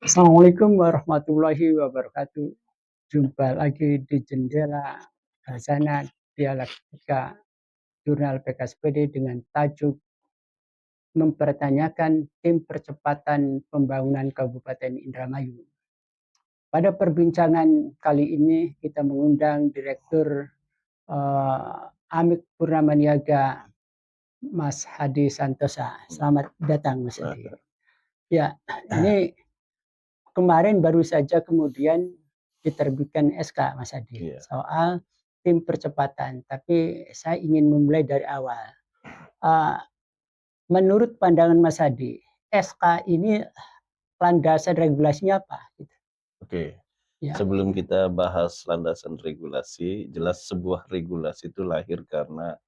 Assalamualaikum warahmatullahi wabarakatuh. Jumpa lagi di Jendela Hasanah Dialektika Jurnal PKSPD dengan tajuk mempertanyakan tim percepatan pembangunan Kabupaten Indramayu. Pada perbincangan kali ini kita mengundang Direktur Amik Purnamaniaga Mas Hadi Santosa. Selamat datang Mas Hadi. Ya, ini kemarin baru saja kemudian diterbitkan SK Mas Hadi soal tim percepatan, tapi saya ingin memulai dari awal. Menurut pandangan Mas Hadi, SK ini landasan regulasinya apa? Oke, Ya. sebelum kita bahas landasan regulasi, jelas sebuah regulasi itu lahir karena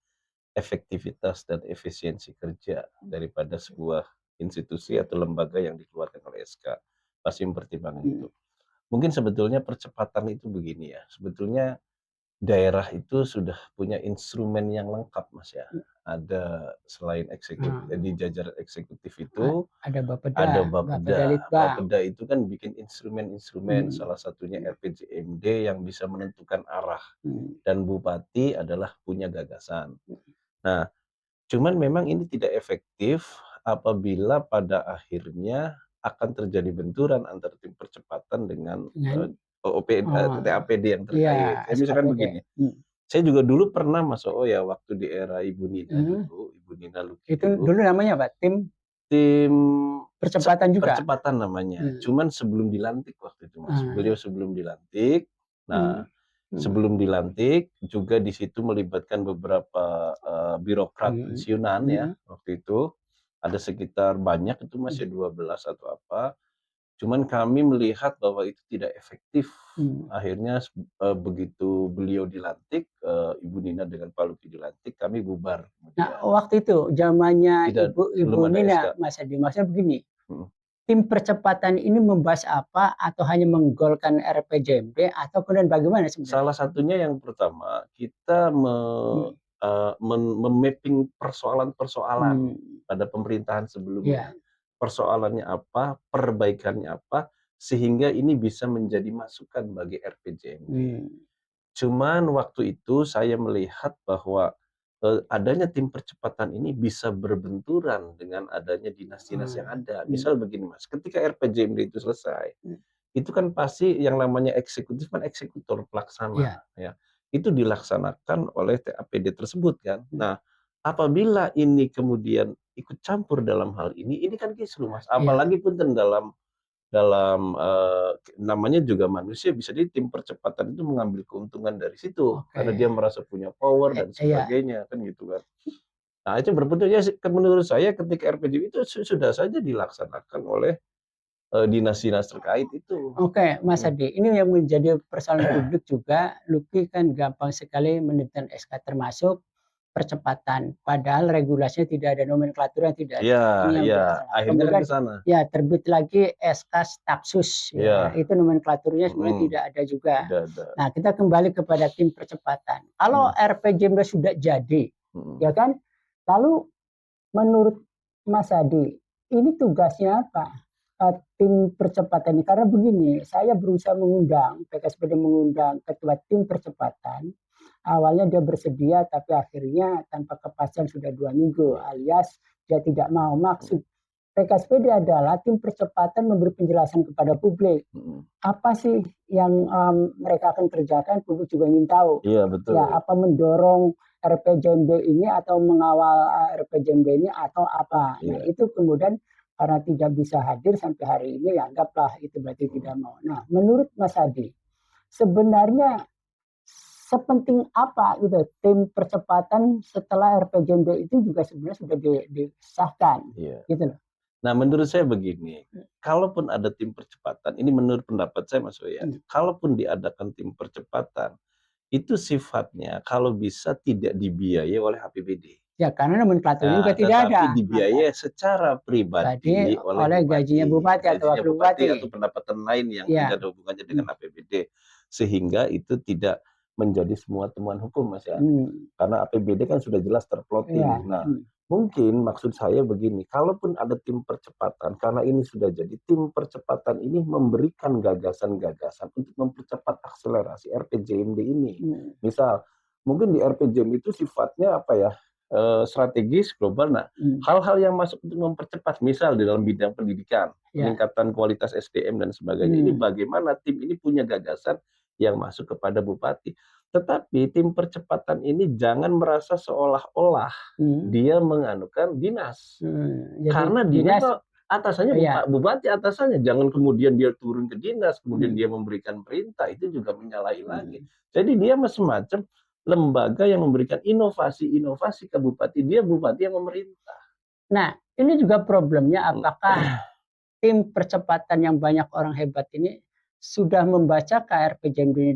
efektivitas dan efisiensi kerja daripada sebuah institusi atau lembaga yang dikeluarkan oleh SK. Pasti mempertimbangkan itu. Mungkin sebetulnya percepatan itu begini ya, sebetulnya daerah itu sudah punya instrumen yang lengkap Mas ya. Ada selain eksekutif, di jajaran eksekutif itu Ada ada Bapeda, Bapeda. Litbang. Bapeda itu kan bikin instrumen-instrumen, salah satunya RPJMD yang bisa menentukan arah. Dan bupati adalah punya gagasan. Nah, cuman memang ini tidak efektif apabila pada akhirnya akan terjadi benturan antara tim percepatan dengan TAPD yang terkait. Misalkan begini, saya juga dulu pernah Mas Oo ya waktu di era Ibu Nina dulu, Ibu Nina Luki Itu dulu namanya apa? Tim percepatan juga? Percepatan namanya. Cuman sebelum dilantik waktu itu Mas. Beliau sebelum dilantik. Nah, sebelum dilantik juga di situ melibatkan beberapa birokrat pensiunan ya waktu itu. Ada sekitar banyak itu Mas ya 12 atau apa. Cuman kami melihat bahwa itu tidak efektif. Akhirnya begitu beliau dilantik, Ibu Nina dengan Pak Luki dilantik, kami bubar. Nah, waktu itu zamannya Ibu Nina, SK. Mas Hadi, maksudnya begini, tim percepatan ini membahas apa atau hanya menggolkan RPJMD atau kemudian bagaimana sebenarnya? Salah satunya yang pertama, kita memapping persoalan-persoalan pada pemerintahan sebelumnya. Persoalannya apa, perbaikannya apa, sehingga ini bisa menjadi masukan bagi RPJMD. Cuman waktu itu saya melihat bahwa adanya tim percepatan ini bisa berbenturan dengan adanya dinas-dinas yang ada. Misal begini Mas, ketika RPJMD itu selesai, itu kan pasti yang namanya eksekutif kan eksekutor pelaksana ya. Itu dilaksanakan oleh TAPD tersebut kan. Nah, apabila ini kemudian ikut campur dalam hal ini kan kisru Mas. Apalagi punten dalam namanya juga manusia, bisa jadi tim percepatan itu mengambil keuntungan dari situ karena dia merasa punya power dan sebagainya kan gitu kan. Nah, itu berbentuknya menurut saya ketika RPJMD itu sudah saja dilaksanakan oleh dinas-dinas terkait itu. Oke, Mas Hadi, ini yang menjadi persoalan publik juga. Luki kan gampang sekali menentukan SK termasuk percepatan, padahal regulasinya tidak ada, nomenklatur yang tidak ada. Ini yang akhirnya kan ke sana. Ya, terbit lagi SK Stafsus, ya. Itu nomenklaturnya sebenarnya tidak ada juga. Nah, kita kembali kepada tim percepatan. Kalau RPJMD sudah jadi, ya kan? Lalu menurut Mas Hadi, ini tugasnya apa? Tim percepatan ini, karena begini, saya berusaha mengundang, PKSPD mengundang ketua tim percepatan. Awalnya dia bersedia, tapi akhirnya tanpa kepastian sudah 2 minggu, alias dia tidak mau. Maksud PKSPD adalah tim percepatan memberi penjelasan kepada publik. Apa sih yang mereka akan kerjakan, publik juga ingin tahu. Iya, betul. Ya, apa mendorong RPJMD ini atau mengawal RPJMD ini atau apa. Nah, itu kemudian karena tidak bisa hadir sampai hari ini, ya anggaplah itu berarti tidak mau. Nah, menurut Mas Hadi, sebenarnya sepenting apa gitu tim percepatan setelah RPJMD itu juga sebenarnya sudah disahkan, gitu loh. Nah, menurut saya begini, kalaupun ada tim percepatan, ini menurut pendapat saya Mas Oya, kalaupun diadakan tim percepatan, itu sifatnya kalau bisa tidak dibiayai oleh APBD. Ya, karena nomenklaturnya juga tidak ada. Tetapi dibiayai secara pribadi oleh gajinya bupati atau wakil bupati atau pendapatan lain yang tidak ada hubungannya dengan APBD. Sehingga itu tidak menjadi semua temuan hukum, Mas ya. Karena APBD kan sudah jelas terploting. Nah, mungkin maksud saya begini, kalaupun ada tim percepatan, karena ini sudah jadi tim percepatan ini memberikan gagasan-gagasan untuk mempercepat akselerasi RPJMD ini. Misal, mungkin di RPJMD itu sifatnya apa ya, strategis global. Nah, hal-hal yang masuk untuk mempercepat, misal di dalam bidang pendidikan, peningkatan kualitas SDM dan sebagainya. Ini bagaimana tim ini punya gagasan yang masuk kepada bupati. Tetapi tim percepatan ini jangan merasa seolah-olah dia menganukan dinas. Karena dinas atasannya bupati atasannya. Jangan kemudian dia turun ke dinas, kemudian dia memberikan perintah, itu juga menyalahi lagi. Jadi dia semacam lembaga yang memberikan inovasi-inovasi ke bupati, dia bupati yang memerintah. Nah, ini juga problemnya, apakah tim percepatan yang banyak orang hebat ini sudah membaca KRPJMD ini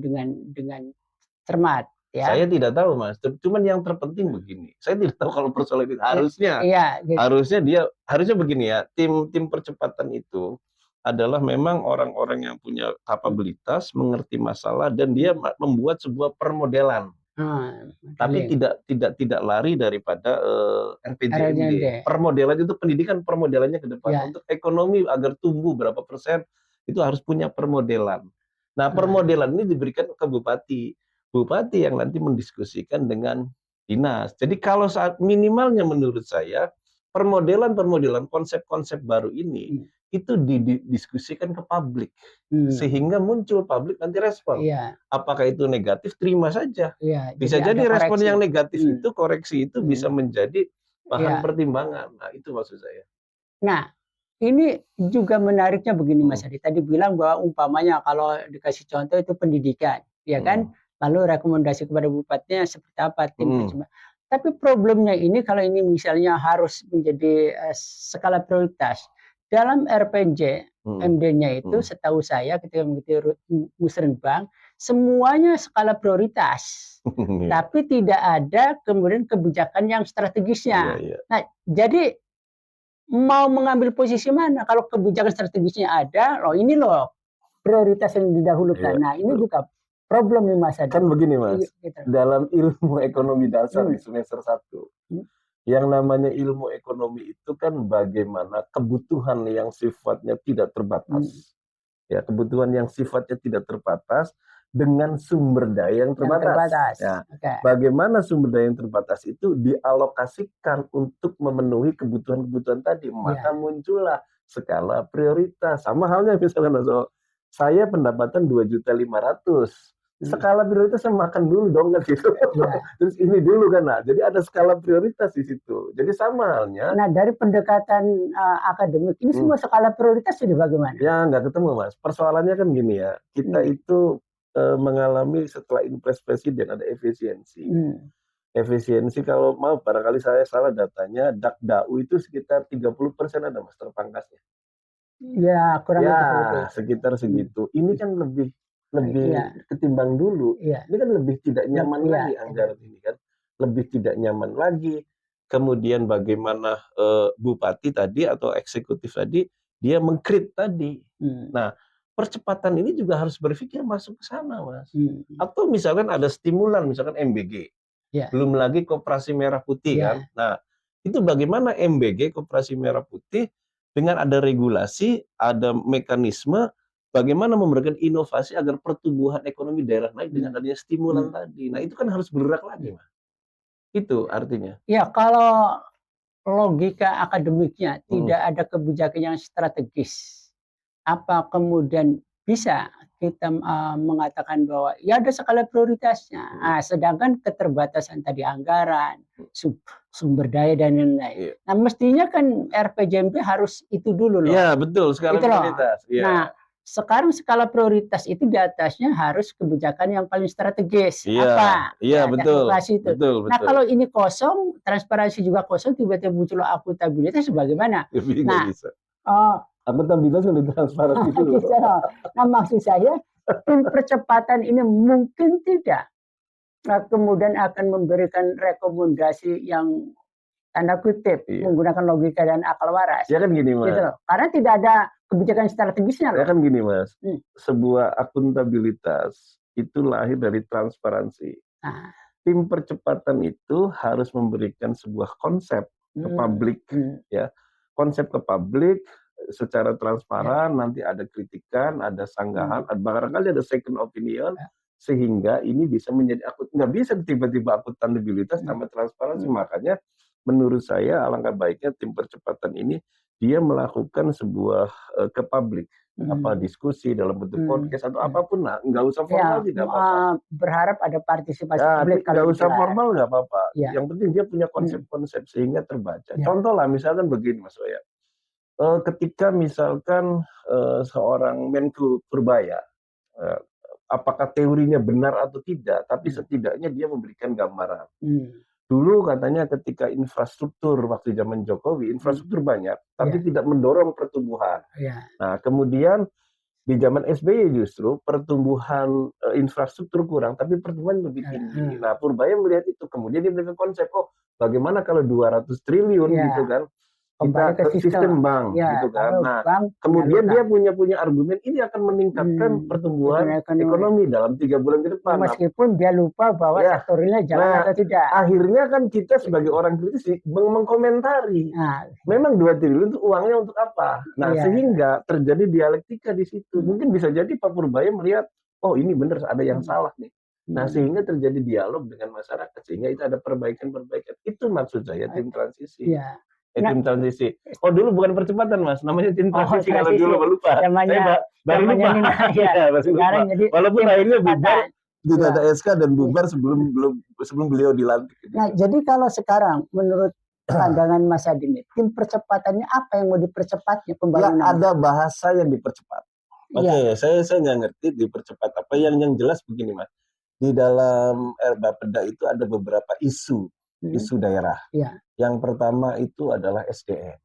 dengan cermat, ya? Saya tidak tahu, Mas. Cuman yang terpenting begini, saya tidak tahu kalau persoalan itu harusnya begini ya, tim percepatan itu adalah memang orang-orang yang punya kapabilitas, mengerti masalah, dan dia membuat sebuah permodelan. Tapi tidak lari daripada RPJMD. Permodelan itu pendidikan, permodelannya ke depan. Untuk ekonomi agar tumbuh berapa persen, itu harus punya permodelan. Nah, permodelan ini diberikan ke bupati. Bupati yang nanti mendiskusikan dengan dinas. Jadi kalau saat minimalnya menurut saya, permodelan konsep-konsep baru ini itu didiskusikan ke publik, sehingga muncul publik nanti respon. Apakah itu negatif, terima saja. Bisa jadi respon yang negatif itu, koreksi itu bisa menjadi bahan pertimbangan. Nah, itu maksud saya. Nah, ini juga menariknya begini, Mas Adi. Tadi bilang bahwa umpamanya kalau dikasih contoh itu pendidikan, ya kan? Lalu rekomendasi kepada bupatinya seperti apa tim percepatan. Tapi problemnya ini kalau ini misalnya harus menjadi skala prioritas. Dalam RPJ MD-nya itu setahu saya ketika mengikuti Musrenbang, semuanya skala prioritas. Tapi tidak ada kemudian kebijakan yang strategisnya. Nah, jadi mau mengambil posisi mana? Kalau kebijakan strategisnya ada, ini prioritas yang didahulukan. Nah, ini juga problem nih, Mas Adi. Kan begini, Mas, dalam ilmu ekonomi dasar di semester 1, yang namanya ilmu ekonomi itu kan bagaimana kebutuhan yang sifatnya tidak terbatas. Ya, kebutuhan yang sifatnya tidak terbatas dengan sumber daya yang terbatas. Ya, bagaimana sumber daya yang terbatas itu dialokasikan untuk memenuhi kebutuhan-kebutuhan tadi, maka muncullah skala prioritas. Sama halnya misalnya saya pendapatan 2.500.000. Skala prioritas makan dulu dong kan gitu. Terus ini dulu kan. Nah, jadi ada skala prioritas di situ. Jadi sama halnya. Nah, dari pendekatan akademik ini semua skala prioritas sudah bagaimana? Ya, nggak ketemu, Mas. Persoalannya kan gini ya. Kita itu mengalami setelah impres presiden ada efisiensi. Efisiensi kalau mau barangkali saya salah datanya, DAU itu sekitar 30% ada, Mas, terpangkasnya. Ya, kurang lebih sekitar segitu. Ini kan lebih ketimbang dulu. Ini kan lebih tidak nyaman lagi anggaran ini kan. Lebih tidak nyaman lagi. Kemudian bagaimana bupati tadi atau eksekutif tadi dia mengkrit tadi. Nah, percepatan ini juga harus berpikir masuk ke sana, Mas. Atau misalkan ada stimulan, misalkan MBG. Belum lagi Koperasi Merah Putih kan. Nah, itu bagaimana MBG Koperasi Merah Putih dengan ada regulasi, ada mekanisme bagaimana memberikan inovasi agar pertumbuhan ekonomi daerah naik dengan adanya stimulan tadi. Nah, itu kan harus bergerak lagi, Mas. Itu artinya. Ya, kalau logika akademiknya tidak ada kebijakan yang strategis, apa kemudian bisa kita mengatakan bahwa ya ada skala prioritasnya. Sedangkan keterbatasan tadi anggaran, sumber daya dan lain-lain. Nah, mestinya kan RPJMD harus itu dulu loh. Iya, betul, skala prioritas. Nah, sekarang skala prioritas itu di atasnya harus kebijakan yang paling strategis. Iya, betul. Betul. Nah, kalau ini kosong, transparansi juga kosong, tiba-tiba muncul akuntabilitas bagaimana? Akuntabilitas lebih transparansi dulu. Nah, maksud saya tim percepatan ini mungkin tidak kemudian akan memberikan rekomendasi yang tanda kutip menggunakan logika dan akal waras. Ya kan gini, Mas. Gitu loh. Karena tidak ada kebijakan strategisnya loh. Ya kan gini, Mas. Sebuah akuntabilitas itu lahir dari transparansi. Tim percepatan itu harus memberikan sebuah konsep ke publik, ya, konsep ke publik secara transparan. Nanti ada kritikan, ada sanggahan, barangkali ada second opinion, sehingga ini bisa menjadi nggak bisa tiba-tiba akuntabilitas tanpa transparansi. Makanya menurut saya alangkah baiknya tim percepatan ini dia melakukan sebuah ke publik, diskusi dalam bentuk podcast atau apapun lah, nggak usah formal, tidak apa-apa. Berharap ada partisipasi publik. Nggak usah formal, nggak apa-apa. Yang penting dia punya konsep-konsep sehingga terbaca. Contoh lah, misalkan begini Mas Oya, ketika misalkan seorang Menko Purbaya, apakah teorinya benar atau tidak, tapi setidaknya dia memberikan gambaran. Dulu katanya ketika infrastruktur waktu zaman Jokowi, infrastruktur banyak, tapi tidak mendorong pertumbuhan. Nah, kemudian di zaman SBY justru pertumbuhan infrastruktur kurang, tapi pertumbuhan lebih tinggi. Nah, Purbaya melihat itu, kemudian dia memberikan konsep, $200 triliun gitu kan, kita ke sistem bank, gitu kan. Nah, kemudian dia punya argumen ini akan meningkatkan pertumbuhan ekonomi dalam 3 bulan ke depan. Meskipun dia lupa bahwa sektor realnya jalan atau tidak. Akhirnya kan kita sebagai orang kritis mengkomentari. Memang 2 triliun itu uangnya untuk apa? Nah, sehingga terjadi dialektika di situ. Mungkin bisa jadi Pak Purbaya melihat, oh ini benar ada yang salah nih. Nah, sehingga terjadi dialog dengan masyarakat, sehingga itu ada perbaikan-perbaikan. Itu maksud saya tim transisi. Tim transisi. Oh, dulu bukan percepatan Mas, namanya tim transisi. Kalau dulu lupa. Saya baru lupa. Sekarang jadi walaupun akhirnya bubar, tidak ada SK dan bubar sebelum beliau dilantik. Nah, jadi kalau sekarang menurut pandangan Mas Adi ini, tim percepatannya apa yang mau dipercepatnya pembangunan? Ya, ada bahasa yang dipercepat. Oke, saya nggak ngerti dipercepat apa. Yang jelas begini Mas, di dalam Bapeda itu ada beberapa isu daerah. Yang pertama itu adalah SDM.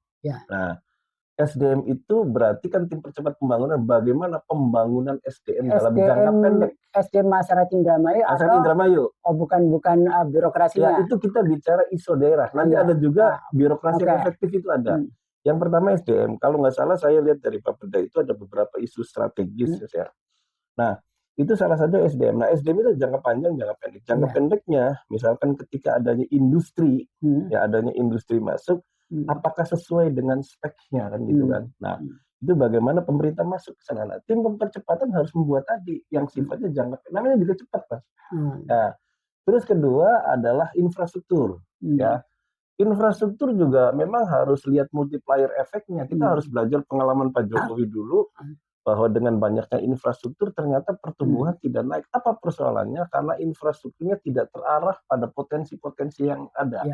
Nah, SDM itu berarti kan tim percepat pembangunan, bagaimana pembangunan SDM dalam jangka pendek. SDM masyarakat Indramayu. Oh, bukan birokrasinya. Ya, itu kita bicara isu daerah. Nanti ada juga birokrasi efektif itu ada. Yang pertama SDM. Kalau nggak salah saya lihat dari Bapeda itu ada beberapa isu strategis ya. Nah, itu salah satu SDM. Nah, SDM itu jangka panjang, jangka pendek. Jangka pendeknya, misalkan ketika adanya industri, adanya industri masuk, apakah sesuai dengan speknya kan gitu kan. Nah, itu bagaimana pemerintah masuk ke sana. Nah, tim percepatan harus membuat tadi yang sifatnya jangka pendek, namanya juga cepat Mas. Nah, terus kedua adalah infrastruktur. Ya, infrastruktur juga memang harus lihat multiplier efeknya. Kita harus belajar pengalaman Pak Jokowi dulu, bahwa dengan banyaknya infrastruktur ternyata pertumbuhan tidak naik. Apa persoalannya? Karena infrastrukturnya tidak terarah pada potensi-potensi yang ada.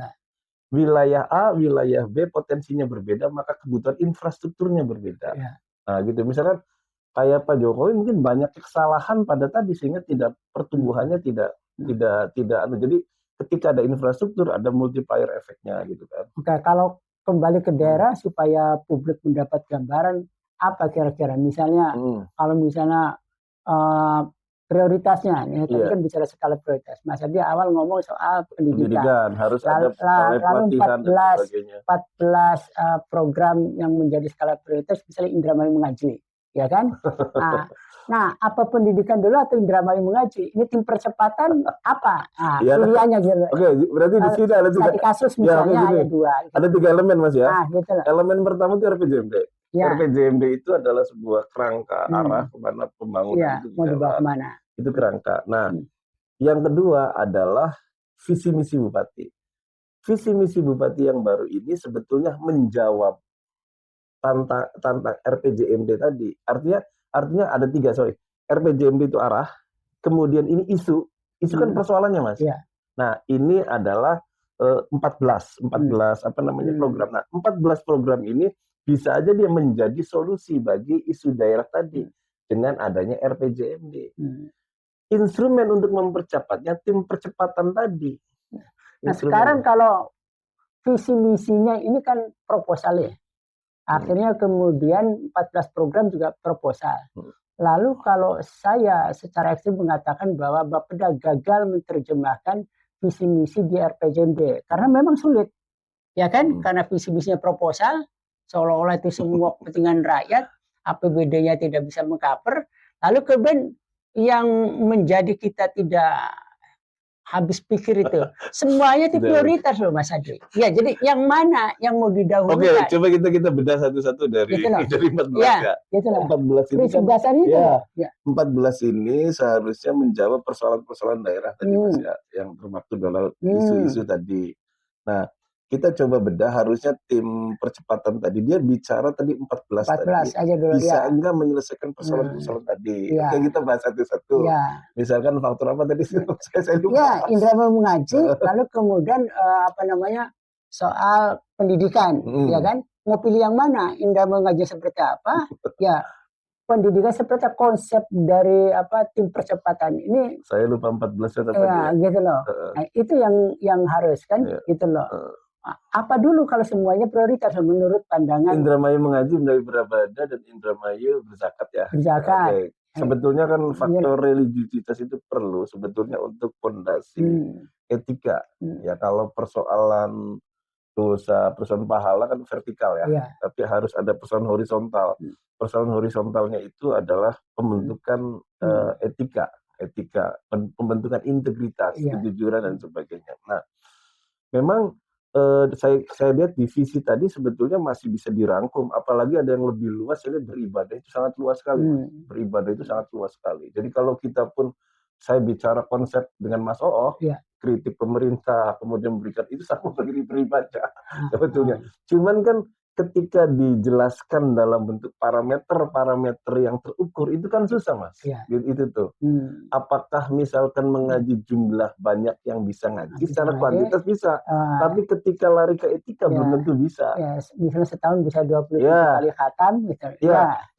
Wilayah A, wilayah B potensinya berbeda, maka kebutuhan infrastrukturnya berbeda. Nah, gitu. Misalkan kayak Pak Jokowi mungkin banyak kesalahan pada tadi sehingga tidak pertumbuhannya tidak. Jadi ketika ada infrastruktur ada multiplier efeknya gitu kan. Oke, kalau kembali ke daerah supaya publik mendapat gambaran apa kira-kira, misalnya kalau misalnya prioritasnya, tadi kan bicara skala prioritas. Mas Adi awal ngomong soal pendidikan. Harus ada lalu 14 program yang menjadi skala prioritas, misalnya Indramayu Mengaji, ya kan? Nah, apa pendidikan dulu atau Indramayu Mengaji? Ini tim percepatan apa? Pilihannya gitu. Oke, berarti di sini ada 3 kasus misalnya ada 2. Ada 3 elemen Mas ya. Gitu. Elemen pertama itu RPJMD. RPJMD itu adalah sebuah kerangka arah kemana pembangunan itu berjalan. Itu kerangka. Nah, yang kedua adalah visi misi bupati. Visi misi bupati yang baru ini sebetulnya menjawab tantang RPJMD tadi. Artinya ada 3, RPJMD itu arah, kemudian ini isu kan persoalannya Mas. Nah, ini adalah 14 program. Nah, 14 program ini bisa aja dia menjadi solusi bagi isu daerah tadi dengan adanya RPJMD. Instrumen untuk mempercepatnya tim percepatan tadi. Nah, sekarang kalau visi misinya ini kan proposal ya. Akhirnya kemudian 14 program juga proposal. Lalu kalau saya secara ekstrim mengatakan bahwa Bapeda gagal menerjemahkan visi misi di RPJMD karena memang sulit. Ya kan? Karena visi misinya proposal, seolah-olah itu semua kepentingan rakyat, APBD-nya tidak bisa meng-cover, lalu kemudian yang menjadi kita tidak habis pikir itu. Semuanya itu prioritas loh Mas Adi. Ya, jadi yang mana yang mau didahulukan? Oke, coba kita bedah satu-satu dari Gitu loh. dari 14 Ya, gitu loh. 14 ini Prinsip kan dasarnya itu. ya, 14 ini seharusnya menjawab persoalan-persoalan daerah tadi Mas ya, yang termaktub dalam isu-isu tadi. Nah, kita coba bedah, harusnya tim percepatan tadi dia bicara tadi 14 tadi. aja dulu, Bisa ya. enggak menyelesaikan persoalan-persoalan tadi? Ya. Oke, kita bahas satu-satu. Ya. Misalkan faktor apa tadi? Saya lupa. Ya, Indra mau mengaji, lalu kemudian soal pendidikan, ya kan? Mau pilih yang mana? Indra mau ngaji seperti apa? Ya, pendidikan seperti konsep dari tim percepatan ini. Saya lupa 14 ya, gitu loh. Nah, itu yang harus kan, gitu loh. Apa dulu kalau semuanya prioritas menurut pandangan Indramayu mengaji, Indramayu beribadah, dan Indramayu berzakat ya. Berzakat. Okay. Sebetulnya kan faktor religiusitas itu perlu sebetulnya untuk fondasi etika. Ya, kalau persoalan dosa, persoalan pahala kan vertikal ya. Tapi harus ada persoalan horizontal. Persoalan horizontalnya itu adalah pembentukan etika, pembentukan integritas, kejujuran dan sebagainya. Nah, memang saya lihat divisi tadi sebetulnya masih bisa dirangkum, apalagi ada yang lebih luas. Saya lihat beribadah itu sangat luas sekali, beribadah itu sangat luas sekali. Jadi kalau kita pun, saya bicara konsep dengan Mas Oo, kritik pemerintah, kemudian memberikan itu sama bagi beribadah sebetulnya. Cuman kan ketika dijelaskan dalam bentuk parameter yang terukur itu kan susah Mas. Itu tuh. Apakah misalkan mengaji jumlah banyak yang bisa ngaji secara kuantitas bisa, tapi ketika lari ke etika belum tentu bisa. Misalnya setahun bisa 27 kali khatam gitu.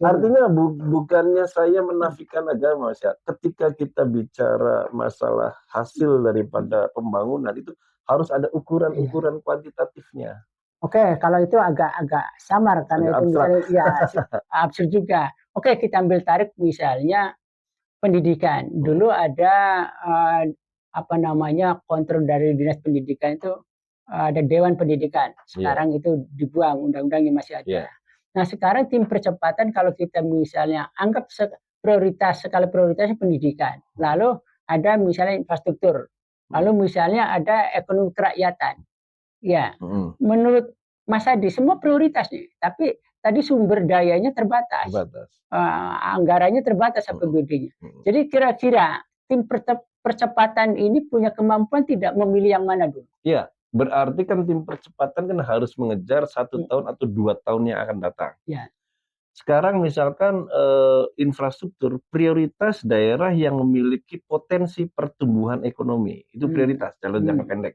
Artinya bukannya saya menafikan agama Mas ya. Ketika kita bicara masalah hasil daripada pembangunan itu harus ada ukuran-ukuran kuantitatifnya. Oke, kalau itu agak samar karena itu misalnya absurd juga. Oke, kita ambil tarik misalnya pendidikan. Dulu ada kontrol dari Dinas Pendidikan itu ada Dewan Pendidikan. Sekarang itu dibuang, undang-undangnya masih ada. Nah, sekarang tim percepatan kalau kita misalnya anggap skala prioritasnya pendidikan. Lalu ada misalnya infrastruktur. Lalu misalnya ada ekonomi kerakyatan. Ya, menurut Mas Adi semua prioritas nih, tapi tadi sumber dayanya terbatas. Anggarannya terbatas APBD-nya. Jadi kira-kira tim percepatan ini punya kemampuan tidak memilih yang mana dulu? Iya, berarti kan tim percepatan kan harus mengejar 1 tahun atau 2 tahun yang akan datang. Sekarang misalkan infrastruktur, prioritas daerah yang memiliki potensi pertumbuhan ekonomi, itu prioritas dalam jangka pendek.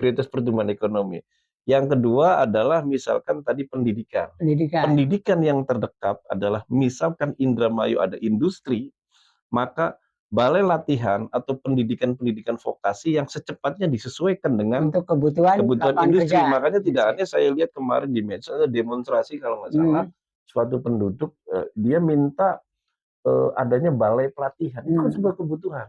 Prioritas pertumbuhan ekonomi. Yang kedua adalah misalkan tadi pendidikan. Pendidikan yang terdekat adalah misalkan Indramayu ada industri, maka balai latihan atau pendidikan vokasi yang secepatnya disesuaikan dengan untuk kebutuhan industri. Kerja. Makanya tidak hanya saya lihat kemarin di medsos ada demonstrasi kalau nggak salah, suatu penduduk dia minta adanya balai pelatihan. Itu kan sebuah kebutuhan.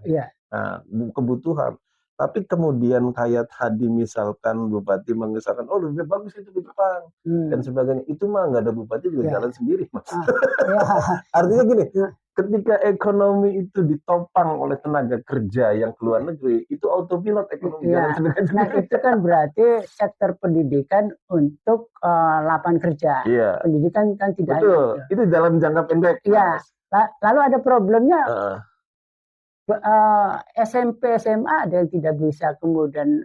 Nah, kebutuhan. Tapi kemudian kayak tadi misalkan bupati mengesahkan, oh lebih bagus itu di Jepang dan sebagainya. Itu mah nggak ada bupati juga jalan sendiri Mas. Artinya gini, ketika ekonomi itu ditopang oleh tenaga kerja yang keluar negeri, itu autopilot ekonomi jalan sendiri. Nah itu kan berarti sektor pendidikan untuk lapangan kerja. Pendidikan kan tidak. Betul, itu dalam jangka pendek. Lalu ada problemnya. SMP, SMA ada yang tidak bisa kemudian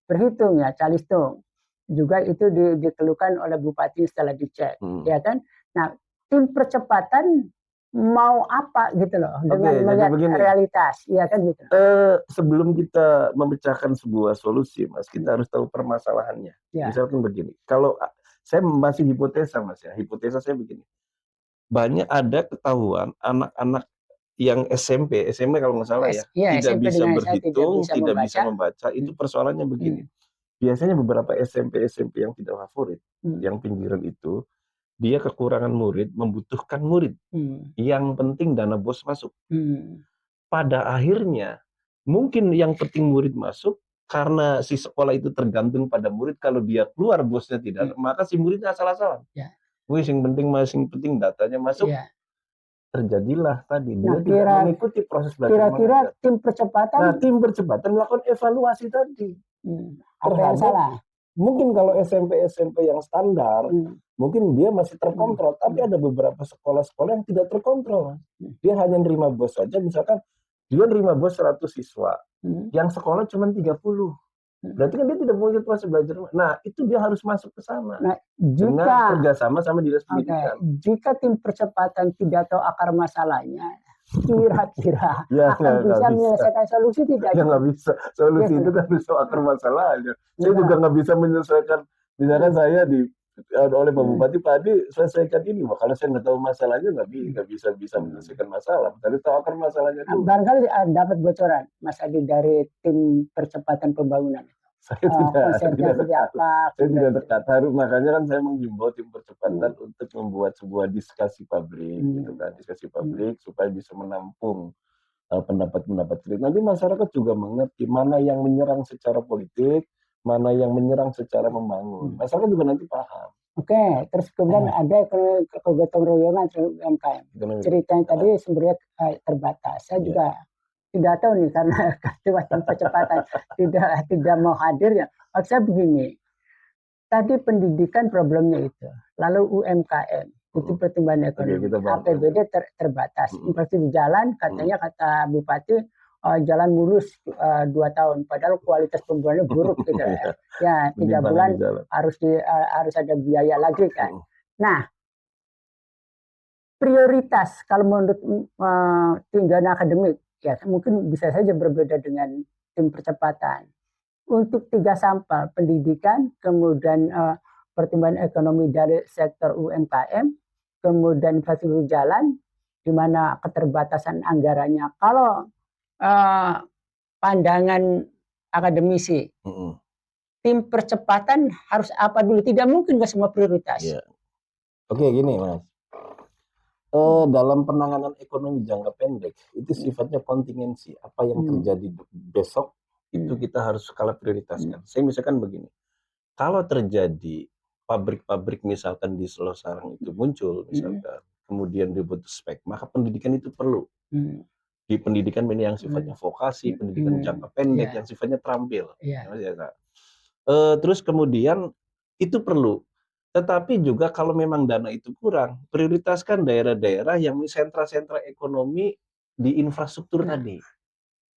berhitung ya, calistung. Juga itu dikeluhkan oleh bupati setelah dicek, ya kan? Nah, tim percepatan mau apa gitu loh dengan melihat realitas, ya kan gitu. Sebelum kita memecahkan sebuah solusi, Mas, kita harus tahu permasalahannya. Misalkan begini, kalau saya masih hipotesa, Mas ya, hipotesa saya begini. Banyak ada ketahuan anak-anak yang SMP kalau nggak salah ya, tidak bisa berhitung, tidak bisa membaca, itu persoalannya begini. Biasanya beberapa SMP yang tidak favorit, yang pinggiran itu, dia kekurangan murid, membutuhkan murid. Yang penting dana BOS masuk. Pada akhirnya, mungkin yang penting murid masuk, karena si sekolah itu tergantung pada murid, kalau dia keluar BOS-nya tidak, maka si muridnya asal-asalan. Yang penting datanya masuk. terjadilah tadi dia tidak mengikuti proses belajar. Kira-kira tim percepatan. Nah, tim percepatan melakukan evaluasi tadi. Apa yang salah? Mungkin kalau SMP yang standar, mungkin dia masih terkontrol, tapi ada beberapa sekolah-sekolah yang tidak terkontrol. Dia hanya nerima bos saja, misalkan dia nerima bos 100 siswa, yang sekolah cuma 30. Berarti kan dia tidak mengikuti proses belajar. Nah, itu dia harus masuk ke sana. Nah, dengan kerjasama sama dinas pendidikan. Jika tim percepatan tidak tahu akar masalahnya, kira-kira akan bisa menyelesaikan solusi tidak? Ya nggak bisa. Solusi itu kan bisa akar masalahnya. Saya juga nggak bisa menyelesaikan. Misalkan saya oleh Pak Bupati, Pak Adi selesaikan ini. Wah, kalau saya nggak tahu masalahnya nggak bisa menyelesaikan masalah. Tapi tahu akar masalahnya dulu. Barangkali dapat bocoran, Mas Adi, dari tim percepatan pembangunan. Saya tidak dekat. Makanya kan saya menghimbau tim percepatan untuk membuat sebuah diskusi publik, gitu kan, diskusi publik supaya bisa menampung pendapat-pendapat kritik. Nanti masyarakat juga mengerti mana yang menyerang secara politik, mana yang menyerang secara membangun. Masyarakat juga nanti paham. Oke, terus kemudian ada kegotong royongan UMKM. Ceritanya tadi sebenarnya terbatas. Saya juga tidak tahu nih karena ketua tim percepatan tidak mau hadir ya. Maksud saya begini, tadi pendidikan problemnya itu, lalu UMKM itu pertumbuhan ekonomi, APBD terbatas, infrastruktur jalan katanya kata Bupati jalan mulus 2 tahun, padahal kualitas pembangunannya buruk gitu ya. Ya 3 bulan harus ada biaya lagi kan. Nah, prioritas kalau menurut tinjauan akademik, ya mungkin bisa saja berbeda dengan tim percepatan. Untuk 3 sampel, pendidikan, kemudian pertumbuhan ekonomi dari sektor UMKM, kemudian infrastruktur jalan, di mana keterbatasan anggarannya. Kalau pandangan akademisi, tim percepatan harus apa dulu? Tidak mungkin ke semua prioritas. Yeah. Oke, gini Mas. Dalam penanganan ekonomi jangka pendek itu sifatnya kontingensi. Apa yang terjadi besok itu kita harus skala prioritaskan. Saya misalkan begini, kalau terjadi pabrik-pabrik misalkan di Selo Sarang itu muncul misalkan, kemudian dibutuh spek, maka pendidikan itu perlu. Di pendidikan ini yang sifatnya vokasi, pendidikan jangka pendek yang sifatnya terampil. Terus kemudian itu perlu. Tetapi juga kalau memang dana itu kurang, prioritaskan daerah-daerah yang sentra-sentra ekonomi di infrastruktur tadi.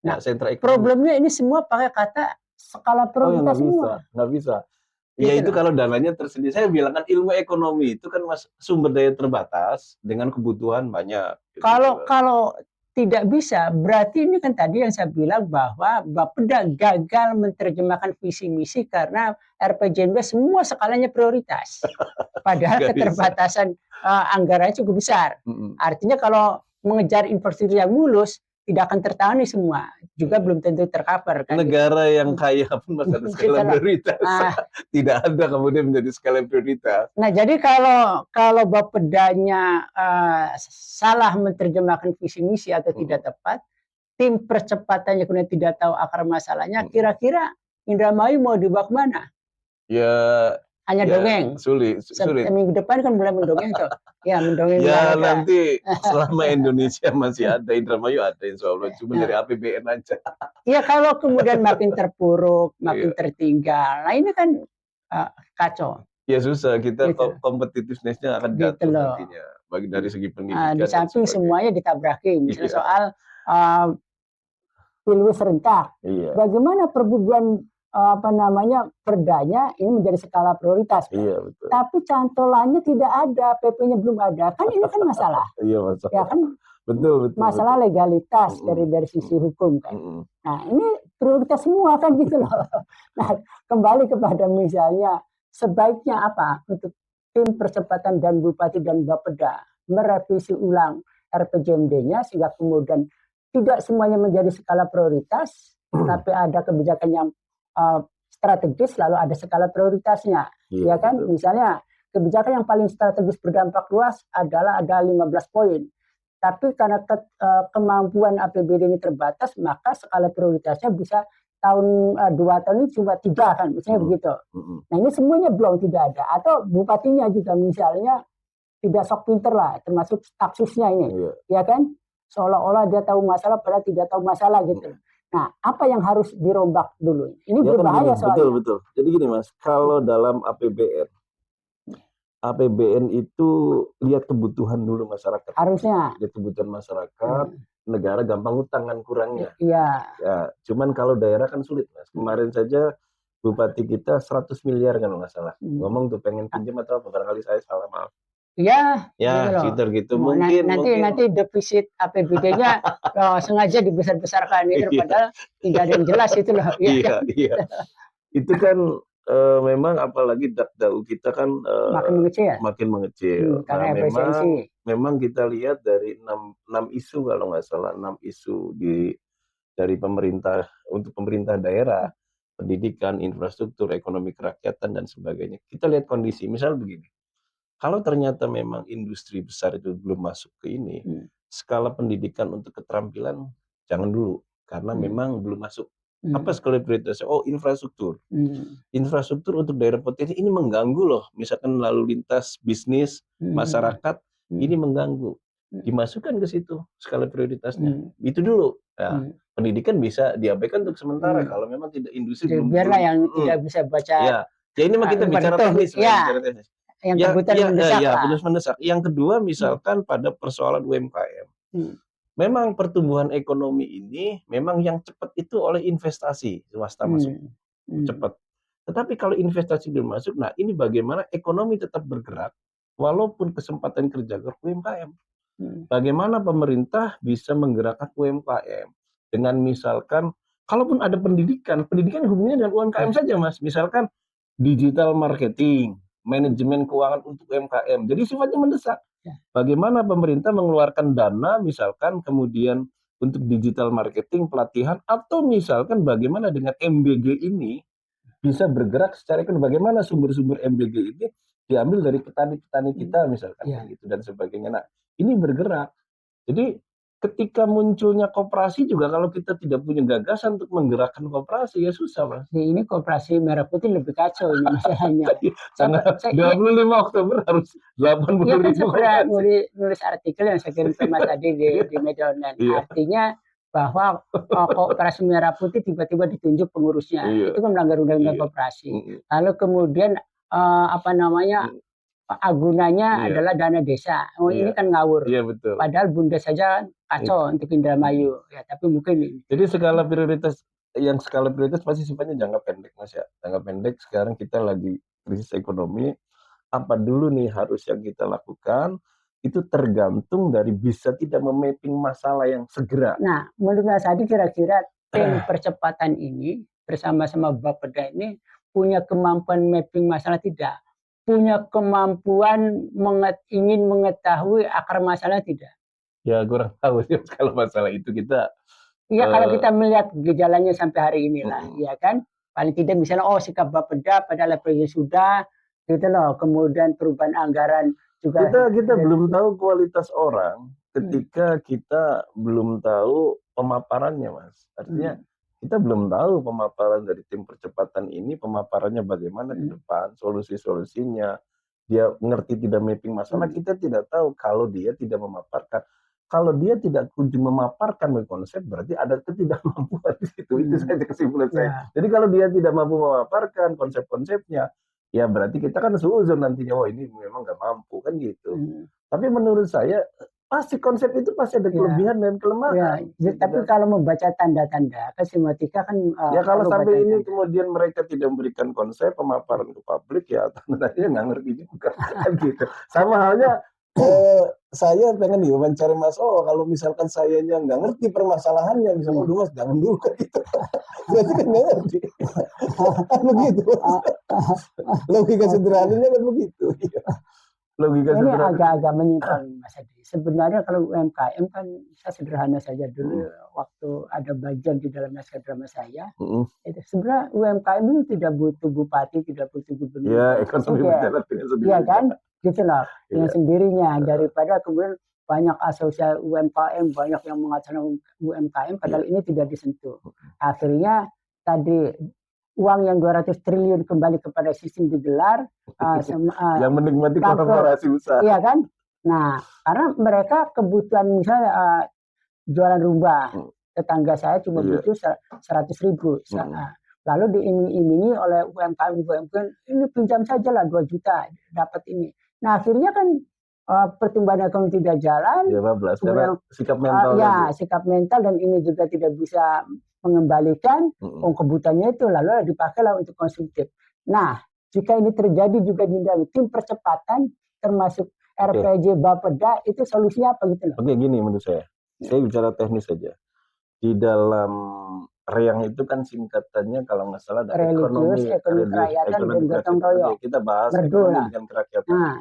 Nah, sentra ekonomi. Problemnya ini semua pakai kata skala prioritas semua. Nggak bisa. Ya itu kalau dananya tersedia. Saya bilang kan ilmu ekonomi itu kan sumber daya terbatas dengan kebutuhan banyak. Kalau tidak bisa, berarti ini kan tadi yang saya bilang bahwa Bapeda gagal menerjemahkan visi misi karena RPJMD semua skalanya prioritas. Padahal keterbatasan anggarannya cukup besar. Artinya kalau mengejar infrastruktur yang mulus, tidak akan tertangani semua. Juga belum tentu tercover. Kan, negara yang kaya pun masih ada skala prioritas. Tidak ada kemudian menjadi skala prioritas. Nah, jadi kalau Bapedanya salah menerjemahkan visi misi atau tidak tepat, tim percepatannya kemudian tidak tahu akar masalahnya, kira-kira Indramayu mau dibawa kemana? Ya hanya dongeng. Sulit. Minggu depan kan mulai mendongeng tuh. Ya, mendongeng. Ya nanti selama Indonesia masih ada, Indramayu ada insya Allah. Cuma dari APBN aja. Iya, kalau kemudian makin terpuruk, makin tertinggal. Nah ini kan kacau. Ya susah, kita competitiveness-nya akan jatuh nantinya. Bagi dari segi pendidikan. Di samping semuanya ditabraki. Misalnya soal pilih serentak. Bagaimana perburuan perdanya ini menjadi skala prioritas. Iya, betul. Tapi cantolannya tidak ada, PP-nya belum ada. Kan ini kan masalah. Iya, masalah. Ya kan? Betul. Masalah legalitas dari sisi hukum kan. Nah, ini prioritas semua kan gitu loh. Nah, kembali kepada misalnya sebaiknya apa untuk tim percepatan dan Bupati dan Bapeda merevisi ulang RPJMD-nya sehingga kemudian tidak semuanya menjadi skala prioritas, tapi ada kebijakan yang strategis lalu ada skala prioritasnya, ya kan? Betul. Misalnya kebijakan yang paling strategis berdampak luas adalah ada 15 poin. Tapi karena kemampuan APBD ini terbatas, maka skala prioritasnya bisa 2 tahun ini cuma 3 kan, misalnya begitu. Nah ini semuanya belum tidak ada. Atau bupatinya juga misalnya tidak sok pinter lah, termasuk taksusnya ini, ya kan? Seolah-olah dia tahu masalah padahal tidak tahu masalah gitu. Nah, apa yang harus dirombak dulu? Ini ya berbahaya kan, soalnya. Betul. Jadi gini Mas, kalau dalam APBN itu lihat kebutuhan dulu masyarakat. Harusnya. Lihat kebutuhan masyarakat, negara gampang utang kan kurangnya. Iya. Ya, cuman kalau daerah kan sulit Mas. Kemarin saja Bupati kita 100 miliar kan nggak salah. Ngomong tuh pengen pinjam atau apa, barangkali saya salah, maaf. Ya, gitu. Mungkin nanti defisit APBD-nya sengaja dibesar-besarkan itu, padahal tidak ada yang jelas itu loh. Iya. Itu kan memang apalagi DAU kita kan makin mengecil. Karena memang kita lihat dari 6 isu kalau nggak salah, 6 isu dari pemerintah untuk pemerintah daerah, pendidikan, infrastruktur, ekonomi kerakyatan dan sebagainya. Kita lihat kondisi, misal begini. Kalau ternyata memang industri besar itu belum masuk ke ini, skala pendidikan untuk keterampilan jangan dulu, karena memang belum masuk. Apa skala prioritasnya? Oh, infrastruktur. Infrastruktur untuk daerah potensi ini mengganggu loh, misalkan lalu lintas bisnis, masyarakat, ini mengganggu. Dimasukkan ke situ skala prioritasnya. Itu dulu. Ya, pendidikan bisa diabaikan untuk sementara kalau memang tidak industri belum. Biarlah yang tidak bisa baca. Ya ini mah kita bicara teknis. Yang kebutuhan mendesak. Yang kedua misalkan pada persoalan UMKM. Memang pertumbuhan ekonomi ini memang yang cepat itu oleh investasi swasta masuk. Cepat. Tetapi kalau investasi belum masuk, nah ini bagaimana ekonomi tetap bergerak walaupun kesempatan kerja ke UMKM. Bagaimana pemerintah bisa menggerakkan UMKM dengan misalkan kalaupun ada pendidikan hubungannya dengan UMKM saja Mas. Misalkan digital marketing, manajemen keuangan untuk UMKM. Jadi sifatnya mendesak. Bagaimana pemerintah mengeluarkan dana misalkan kemudian untuk digital marketing, pelatihan, atau misalkan bagaimana dengan MBG ini bisa bergerak secara ekonomi. Bagaimana sumber-sumber MBG ini diambil dari petani-petani kita misalkan gitu dan sebagainya. Nah, ini bergerak. Jadi ketika munculnya koperasi juga kalau kita tidak punya gagasan untuk menggerakkan koperasi ya susah Mas. Ini koperasi Merah Putih lebih kacau ini masalahnya. Tanggal 25 Oktober harus 80 ribu. Saya nulis artikel yang saya kirim ke Mas tadi di media online. Artinya bahwa koperasi Merah Putih tiba-tiba ditunjuk pengurusnya. Itu kan melanggar undang-undang koperasi. Lalu kemudian agunannya adalah dana desa. Ini kan ngawur. Betul. Padahal Bumdes saja kacau untuk Indramayu. Ya, tapi mungkin ini. Jadi skala prioritas pasti sifatnya jangka pendek Mas ya. Jangka pendek sekarang kita lagi krisis ekonomi. Apa dulu nih harus yang kita lakukan? Itu tergantung dari bisa tidak memapping masalah yang segera. Nah, menurut Mas Adi kira-kira tim percepatan ini bersama-sama Bapeda ini punya kemampuan mapping masalah tidak? Punya kemampuan ingin mengetahui akar masalah tidak? Ya kurang tahu sih kalau masalah itu kita. Iya kalau kita melihat gejalanya sampai hari inilah, ya kan? Paling tidak misalnya sikap Bapeda pada levelnya sudah, gitu loh. Kemudian perubahan anggaran juga. Kita belum tahu kualitas orang ketika kita belum tahu pemaparannya Mas. Artinya kita belum tahu pemaparan dari tim percepatan ini, pemaparannya bagaimana ke depan, solusi-solusinya. Dia ngerti tidak mapping masalah, kita tidak tahu kalau dia tidak memaparkan. Kalau dia tidak kunjung memaparkan konsep, berarti ada ketidakmampuan di situ. Itu saja kesimpulan saya. Jadi kalau dia tidak mampu memaparkan konsep-konsepnya, ya berarti kita kan seuzon nantinya, ini memang nggak mampu kan gitu. Tapi menurut saya, pasti konsep itu pasti ada kelebihan dan kelemahan. Tapi kalau membaca tanda-tanda kesemiotika kan kalau sampai ini kemudian mereka tidak memberikan konsep pemaparan ke publik ya tandanya nggak ngerti juga kan gitu. Sama halnya saya pengen diwawancara Mas kalau misalkan sayanya nggak ngerti permasalahannya misalnya Mas jangan dulu kan gitu. Berarti kan nggak ngerti. Kan begitu. Logika sederhananya kan begitu. Ini agak-agak menyimpang Mas Adi. Sebenarnya kalau UMKM kan saya sederhana saja dulu waktu ada bagian di dalam naskah drama saya. Sebenarnya UMKM itu tidak butuh bupati, tidak butuh gubernur. Ya, ekonomi berjalan dengan sendirinya. Iya kan? Gitu loh. Dengan sendirinya daripada kemudian banyak asosiasi UMKM, banyak yang mengatakan UMKM padahal ini tidak disentuh. Akhirnya tadi uang yang 200 triliun kembali kepada sistem digelar, yang menikmati korporasi besar. Iya kan? Nah, karena mereka kebutuhan misalnya jualan rumah, tetangga saya cuma butuh 100.000. Lalu diiming-imingi oleh UMKM, ini pinjam saja lah 2 juta dapat ini. Nah, akhirnya kan pertumbuhan ekonomi tidak jalan. Ya, kemudian sikap mental. Sikap mental, dan ini juga tidak bisa mengembalikan kebutuhannya itu, lalu dipakailah untuk konsumtif. Nah, jika ini terjadi juga di dalam tim percepatan termasuk RPG Bapeda, itu solusinya apa gitu loh? Oke, gini menurut saya bicara teknis saja. Di dalam REANG itu kan singkatannya kalau nggak salah ada ekonomi kerakyatan dan gotong royong. Kita bahas ekonomi dengan kerakyatan. Nah,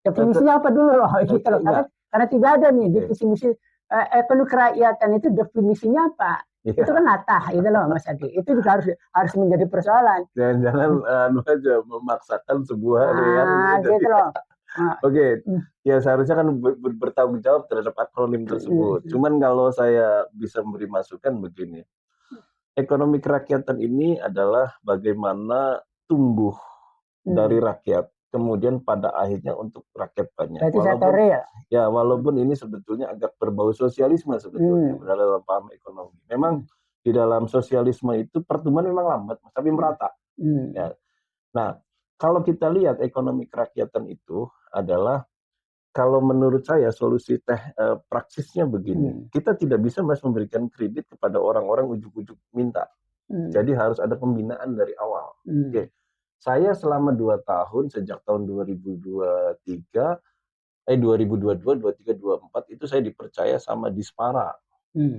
definisinya apa dulu loh? Gitu loh. Karena tidak ada nih definisi ekonomi kerakyatan itu definisinya apa? Itu kan latah gitu loh Mas Adi. Itu juga harus menjadi persoalan. Jangan aja memaksakan sebuah REANG gitu loh. Oke, ya seharusnya kan bertanggung jawab terhadap akronim tersebut. Cuman kalau saya bisa memberi masukan begini, ekonomi kerakyatan ini adalah bagaimana tumbuh dari rakyat, kemudian pada akhirnya untuk rakyat banyak. Walaupun ini sebetulnya agak berbau sosialisme sebetulnya dalam paham ekonomi. Memang di dalam sosialisme itu pertumbuhan memang lambat, tapi merata. Ya. Nah, kalau kita lihat ekonomi kerakyatan itu adalah, kalau menurut saya solusi praksisnya begini, kita tidak bisa memberikan kredit kepada orang-orang ujuk-ujuk minta. Jadi harus ada pembinaan dari awal. Oke. Saya selama 2 tahun sejak tahun 2022, 23, 24 itu saya dipercaya sama Dispara.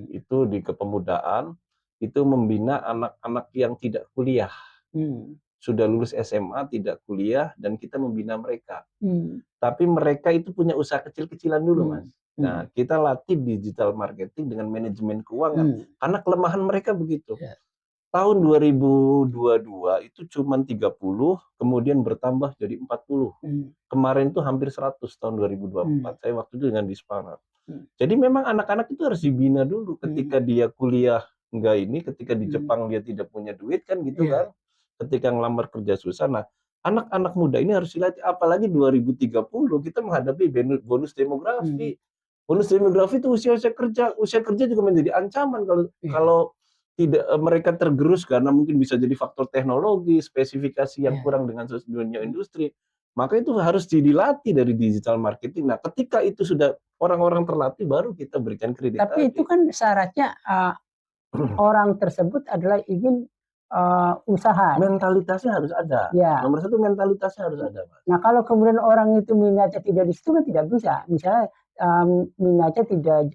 Itu di kepemudaan, itu membina anak-anak yang tidak kuliah. Sudah lulus SMA, tidak kuliah, dan kita membina mereka. Tapi mereka itu punya usaha kecil-kecilan dulu, Mas. Nah, kita latih digital marketing dengan manajemen keuangan. Karena kelemahan mereka begitu. Tahun 2022 itu cuma 30, kemudian bertambah jadi 40. Kemarin itu hampir 100 tahun 2024. Saya waktu itu dengan Dispara. Jadi memang anak-anak itu harus dibina dulu. Ketika dia kuliah ketika di Jepang dia tidak punya duit kan gitu kan. Ketika ngelamar kerja susah. Nah, anak-anak muda ini harus dilatih. Apalagi 2030 kita menghadapi bonus demografi. Bonus demografi itu usia kerja. Usia kerja juga menjadi ancaman kalau tidak mereka tergerus karena mungkin bisa jadi faktor teknologi, spesifikasi yang kurang dengan dunia industri. Maka itu harus dilatih dari digital marketing. Nah, ketika itu sudah orang-orang terlatih, baru kita berikan kredit. Tapi itu kan syaratnya orang tersebut adalah ingin usaha. Mentalitasnya harus ada. Nomor 1 mentalitasnya harus ada, Mas. Nah, kalau kemudian orang itu minatnya tidak di situ kan tidak bisa. Misalnya minatnya tidak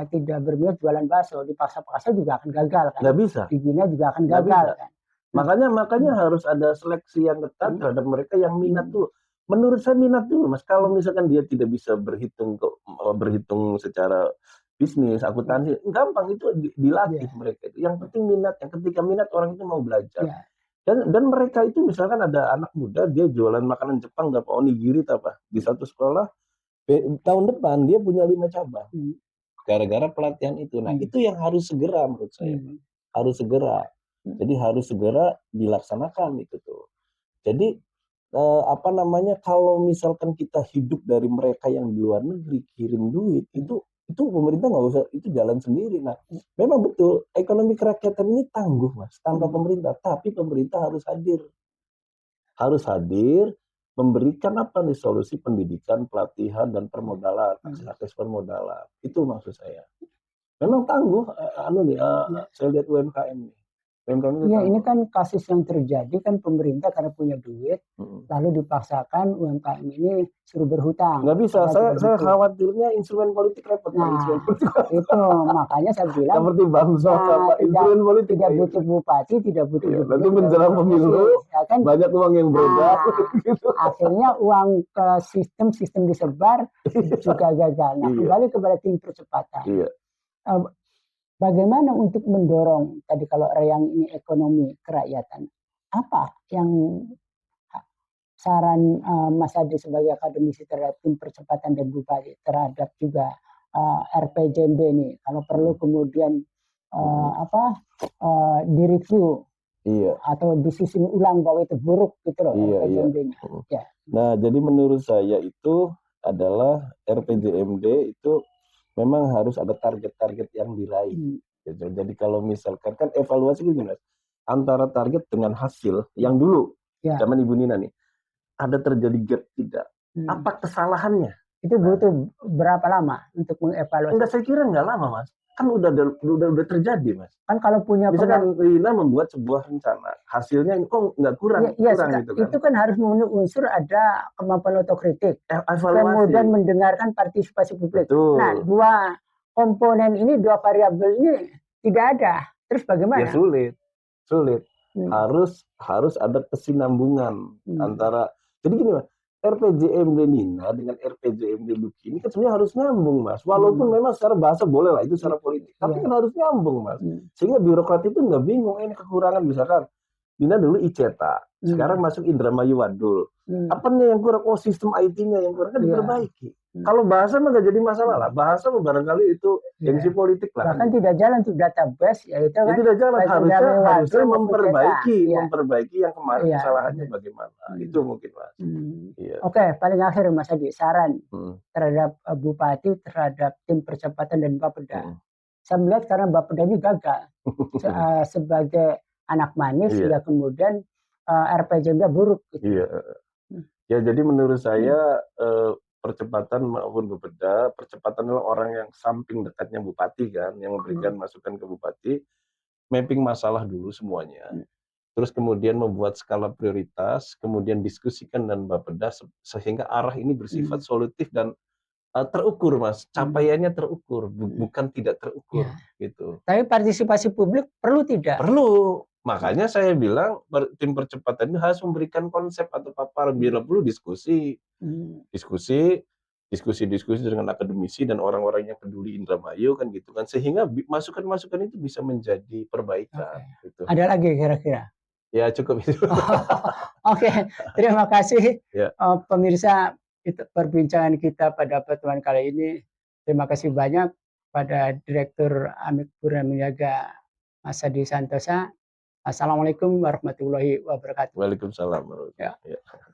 tidak berminat jualan bakso, dipaksa-paksa juga akan gagal kan. Nggak bisa. Dibina juga akan gagal kan. Makanya harus ada seleksi yang ketat terhadap mereka yang minat dulu. Menurut saya minat dulu, Mas. Kalau misalkan dia tidak bisa berhitung secara bisnis, akuntansi, gampang itu dilatih mereka. Yang penting minat. Ketika minat orang itu mau belajar. Dan mereka itu misalkan ada anak muda dia jualan makanan Jepang, nggak onigiri apa di satu sekolah, tahun depan dia punya 5 cabang. Gara-gara pelatihan itu. Nah, itu yang harus segera menurut saya. Harus segera. Jadi harus segera dilaksanakan itu tuh. Jadi kalau misalkan kita hidup dari mereka yang di luar negeri kirim duit, itu pemerintah nggak usah, itu jalan sendiri. Nah, memang betul ekonomi kerakyatan ini tangguh, Mas, tanpa pemerintah. Tapi pemerintah harus hadir memberikan solusi pendidikan, pelatihan, dan permodalan, akses permodalan. Itu maksud saya. Memang tangguh, saya lihat UMKM nih. Iya, ini kan kasus yang terjadi kan pemerintah karena punya duit, lalu dipaksakan UMKM ini suruh berhutang. Nggak bisa, saya khawatirnya instrumen politik repot. Nah, itu makanya saya bilang seperti bansos instrumen politik. Tidak butuh bupati, tidak butuh gubernur. Nanti menjelang pemilu, kan, banyak uang yang beredar. Akhirnya uang ke sistem disebar juga gagal. Nah, kembali kepada tim percepatan. Bagaimana untuk mendorong tadi kalau yang ini ekonomi kerakyatan? Apa yang saran Mas Adi sebagai akademisi terhadap tim percepatan dan bupati terhadap juga RPJMD ini? Kalau perlu kemudian direview atau disusun ulang bahwa itu buruk gitu loh RPJMD-nya. Ya. Nah, jadi menurut saya itu adalah RPJMD itu memang harus ada target-target yang diraih. Gitu. Jadi kalau misalkan kan evaluasi gini Mas, antara target dengan hasil yang dulu zaman Ibu Nina nih, ada terjadi gap tidak? Apa kesalahannya? Itu butuh berapa lama untuk mengevaluasi? Enggak, saya kira enggak lama Mas. Kan udah terjadi Mas. Kan kalau punya misalkan Nina membuat sebuah rencana, hasilnya kok nggak kurang gitu kan. Itu kan harus memenuhi unsur ada kemampuan otokritik, kemudian mendengarkan partisipasi publik. Betul. Nah, dua komponen ini, dua variabel ini tidak ada. Terus bagaimana? Ya sulit. Harus ada kesinambungan antara. Jadi gini Mas, RPJMD Nina dengan RPJMD Luki ini kan sebenarnya harus nyambung Mas. Walaupun memang secara bahasa boleh lah, itu secara politik. Tapi kan harus nyambung Mas. Sehingga birokrat itu nggak bingung, ini kekurangan misalkan. Nina dulu ICETA, sekarang masuk Indramayu Wadul. Apa nih yang kurang? Oh, sistem IT-nya yang kurang, kan diperbaiki. Kalau bahasa mah nggak jadi masalah lah. Bahasa barangkali itu gengsi politik lah. Bahkan tidak jalan untuk database, ya itu kan. Tidak jalan, harusnya memperbaiki yang kemarin kesalahannya bagaimana. Itu mungkin Mas. Oke, paling akhir Mas Adi, saran terhadap Bupati, terhadap tim percepatan dan Bapeda. Saya melihat karena Bapeda ini gagal sebagai anak manis, ya kemudian RPJMD buruk. Gitu. Ya, jadi menurut saya percepatan maupun Bapeda, percepatan adalah orang yang samping dekatnya Bupati kan, yang memberikan masukan ke Bupati, mapping masalah dulu semuanya. Terus kemudian membuat skala prioritas, kemudian diskusikan dan Bapeda sehingga arah ini bersifat solutif dan terukur Mas, capaiannya terukur, bukan tidak terukur gitu. Tapi partisipasi publik perlu tidak? Perlu. Makanya saya bilang tim percepatan ini harus memberikan konsep atau paparan, bila perlu diskusi dengan akademisi dan orang-orang yang peduli Indramayu kan gitu kan, sehingga masukan-masukan itu bisa menjadi perbaikan. Gitu. Ada lagi kira-kira? Ya cukup itu. Oke, terima kasih pemirsa perbincangan kita pada pertemuan kali ini. Terima kasih banyak pada Direktur Amik Purna Niaga Mas Adi Santosa. Assalamualaikum warahmatullahi wabarakatuh. Waalaikumsalam warahmatullahi wabarakatuh.